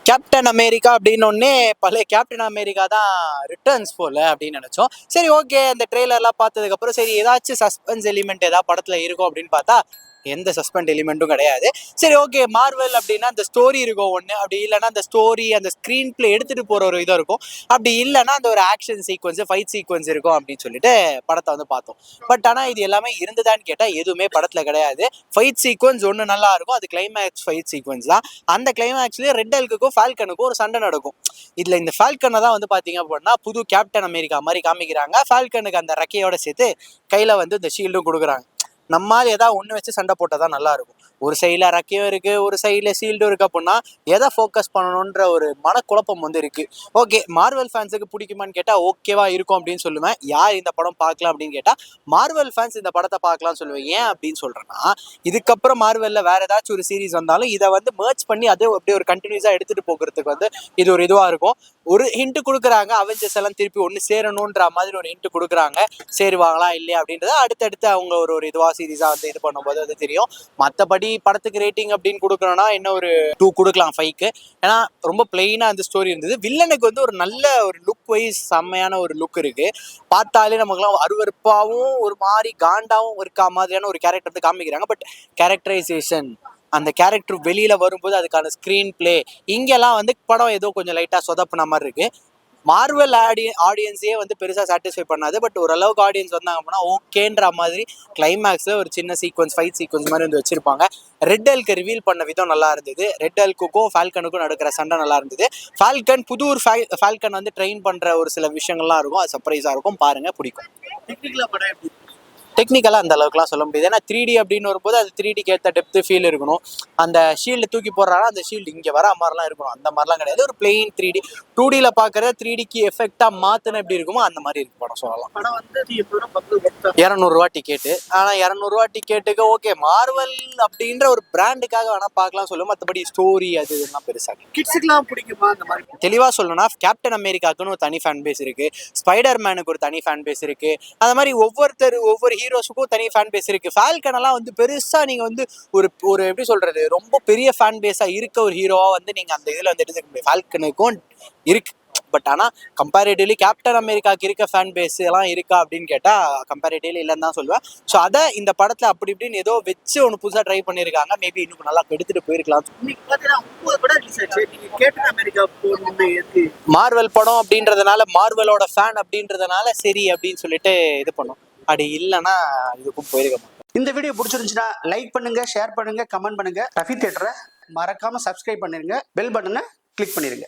Captain America அப்படின்னு பழைய captain America தான் ரிட்டர்ன்ஸ் போல அப்படின்னு நினைச்சோம். சரி, ஓகே, அந்த ட்ரெய்லர்லாம் பார்த்ததுக்கு அப்புறம் சரி ஏதாச்சும் சஸ்பென்ஸ் எலிமெண்ட் ஏதாவது படத்துல இருக்கும் அப்படின்னு பார்த்தா எந்த சஸ்பெண்ட் எலிமெண்ட்டும் கிடையாது. சரி, ஓகே, மார்வல் அப்படின்னா அந்த ஸ்டோரி இருக்கும் ஒன்று, அப்படி இல்லைன்னா அந்த ஸ்டோரி அந்த ஸ்க்ரீன் பிளே எடுத்துட்டு போற ஒரு இதாக இருக்கும், அப்படி இல்லைன்னா அந்த ஒரு ஆக்ஷன் சீக்வன்ஸ் ஃபைட் சீக்வன்ஸ் இருக்கும் அப்படின்னு சொல்லிட்டு படத்தை வந்து பார்த்தோம். பட் ஆனால் இது எல்லாமே இருந்ததான்னு கேட்டால் எதுவுமே படத்துல கிடையாது. ஃபைட் சீக்வன்ஸ் ஒன்று நல்லா இருக்கும், அது கிளைமேக்ஸ் ஃபைட் சீக்வன்ஸ் தான். அந்த கிளைமேக்ஸ்லேயே ரெட் ஹல்க்குக்கும் ஃபால்கனுக்கும் ஒரு சண்டை நடக்கும். இதுல இந்த ஃபால்கனை தான் வந்து பாத்தீங்க அப்படின்னா புது கேப்டன் அமெரிக்கா மாதிரி காமிக்கிறாங்க. ஃபால்கனுக்கு அந்த ரெக்கையோட சேர்த்து கையில வந்து இந்த ஷீல்டும் கொடுக்குறாங்க. நம்மால் ஏதாவது ஒன்று வச்சு சண்டை போட்டால் தான் நல்லா இருக்கும். ஒரு சைடில் ரக்கையும் இருக்கு, ஒரு சைடில் ஷீல்டும் இருக்கு அப்படின்னா எதை ஃபோக்கஸ் பண்ணணுன்ற ஒரு மனக்குழப்பம் வந்து இருக்கு. ஓகே, மார்வல் ஃபேன்ஸுக்கு பிடிக்குமான்னு கேட்டால் ஓகேவா இருக்கும் அப்படின்னு சொல்லுவேன். யார் இந்த படம் பார்க்கலாம் அப்படின்னு கேட்டால் மார்வல் ஃபேன்ஸ் இந்த படத்தை பார்க்கலாம்னு சொல்லுவேன். ஏன் அப்படின்னு சொல்றேன்னா, இதுக்கப்புறம் மார்வல்ல வேற ஏதாச்சும் ஒரு சீரிஸ் வந்தாலும் இதை வந்து மர்ச் பண்ணி அது அப்படியே ஒரு கண்டினியூஸா எடுத்துட்டு போகிறதுக்கு வந்து இது ஒரு இதுவா இருக்கும். ஒரு ஹிண்ட் கொடுக்குறாங்க, அவெஞ்சர்ஸ் எல்லாம் திருப்பி ஒன்று சேரணுன்ற மாதிரி ஒரு ஹிண்ட் கொடுக்குறாங்க. சேருவாங்களா இல்லையா அப்படின்றத அடுத்தடுத்து அவங்க ஒரு ஒரு இதுவா சீரிஸா வந்து இது பண்ணும்போது அது தெரியும். மற்றபடி படத்துக்கு ரேட்டிங் அப்படின்னு கொடுக்கணும்னா என்ன ஒரு 2 கொடுக்கலாம் 5க்கு. ஏன்னா ரொம்ப பிளெயினா அந்த ஸ்டோரி இருந்தது. வில்லனுக்கு வந்து ஒரு நல்ல ஒரு லுக் வைஸ் செம்மையான ஒரு லுக் இருக்கு. பார்த்தாலே நமக்குலாம் அருவருப்பாகவும் ஒரு மாதிரி காண்டாவும் இருக்கா மாதிரியான ஒரு கேரக்டர் வந்து காமிக்கிறாங்க. பட் கேரக்டரைசேஷன், அந்த கேரக்டர் வெளியில வரும்போது அதுக்கான ஸ்கிரீன் பிளே, இங்கெல்லாம் வந்து படம் ஏதோ கொஞ்சம் லைட்டா சொதப்புன மாதிரி இருக்கு. மார்வல் ஆடியன்ஸே வந்து பெருசா சாட்டிஸ்ஃபை பண்ணாது. பட் ஓரளவுக்கு ஆடியன்ஸ் வந்தாங்க அப்படின்னா ஓகேன்ற மாதிரி கிளைமேக்ஸ்ல ஒரு சின்ன சீக்வன்ஸ் ஃபைட் சீக்வன்ஸ் மாதிரி வந்து வச்சிருப்பாங்க. ரெட் ஹல்க் ரிவீல் பண்ண விதம் நல்லா இருந்தது. ரெட் ஹல்க்குக்கும் ஃபால்கனுக்கும் நடக்கிற சண்டை நல்லா இருந்தது. ஃபால்கன் புது ஒரு ஃபால்கன் வந்து ட்ரெயின் பண்ற ஒரு சில விஷயங்கள்லாம் இருக்கும், அது சர்ப்ரைஸா இருக்கும். பாருங்க, பிடிக்கும். டெக்னிக்கலாக அந்த அளவுக்குலாம் சொல்ல முடியாது. ஏன்னா 3D அப்படின்னு வரும்போது அது 3Dக்கு ஏற்ற டெப்த்து ஃபீல் இருக்கணும். அந்த ஷீல்டு தூக்கி போடுறாங்கன்னா அந்த ஷீல்டு இங்கே வர மாதிரிலாம் இருக்கணும். அந்த மாதிரிலாம் கிடையாது. ஒரு பிளெயின் 3D 2Dயில் பார்க்குற 3Dக்கு எஃபெக்டாக மாற்றின எப்படி இருக்குமோ அந்த மாதிரி இருக்கு படம் சொல்லலாம். படம் வந்து 200 டிக்கெட்டு. ஆனால் 200 டிக்கெட்டுக்கு ஓகே, மார்வல் அப்படின்ற ஒரு பிராண்டுக்காக வேணால் பார்க்கலாம் சொல்லுவோம். மற்றபடி ஸ்டோரி அது இதெல்லாம் பெருசாக கிட்ஸுக்குலாம் பிடிக்குமா அந்த மாதிரி? தெளிவாக சொல்லணும்னா கேப்டன் அமெரிக்காவுக்குன்னு ஒரு தனி ஃபேன் பேஸ் இருக்குது, ஸ்பைடர் மேனுக்கு ஒரு தனி ஃபேன் பேஸ் இருக்குது. அந்த மாதிரி ஒவ்வொரு ஹீரோஸுக்கும் தனி ஃபேன் பேஸ் இருக்கு. ஃபால்கன் எல்லாம் வந்து பெருசா நீங்க வந்து ஒரு ஒரு எப்படி சொல்றது, ரொம்ப பெரிய ஃபேன் பேஸா இருக்க ஒரு ஹீரோவா வந்து நீங்க அந்த இதுல வந்து எடுத்துக்க முடியும். ஃபால்கனுக்கும் இருக்கு. பட் ஆனா கம்பேரிட்டிவ்லி கேப்டன் அமெரிக்காக்கு இருக்க ஃபேன் பேஸ் எல்லாம் இருக்கா அப்படின்னு கேட்டா கம்பேரிட்டிவ்லி இல்லைன்னு தான் சொல்லுவேன். ஸோ அதை இந்த படத்துல அப்படி இப்படின்னு ஏதோ வச்சு ஒன்று புதுசா ட்ரை பண்ணியிருக்காங்க. மேபி இன்னும் நல்லா எடுத்துட்டு போயிருக்கலாம். மார்வல் படம் அப்படின்றதுனால, மார்வலோட ஃபேன் அப்படின்றதுனால சரி அப்படின்னு சொல்லிட்டு இது பண்ணும். அப்படி இல்லைன்னா இதுக்கும் போயிருக்க மாட்டோம். இந்த வீடியோ பிடிச்சிருந்துச்சுன்னா லைக் பண்ணுங்க, ஷேர் பண்ணுங்க, கமெண்ட் பண்ணுங்க. ரஃபி தியேட்டரை மறக்காம சப்ஸ்கிரைப் பண்ணிருங்க, பெல் பட்டனை கிளிக் பண்ணிருங்க.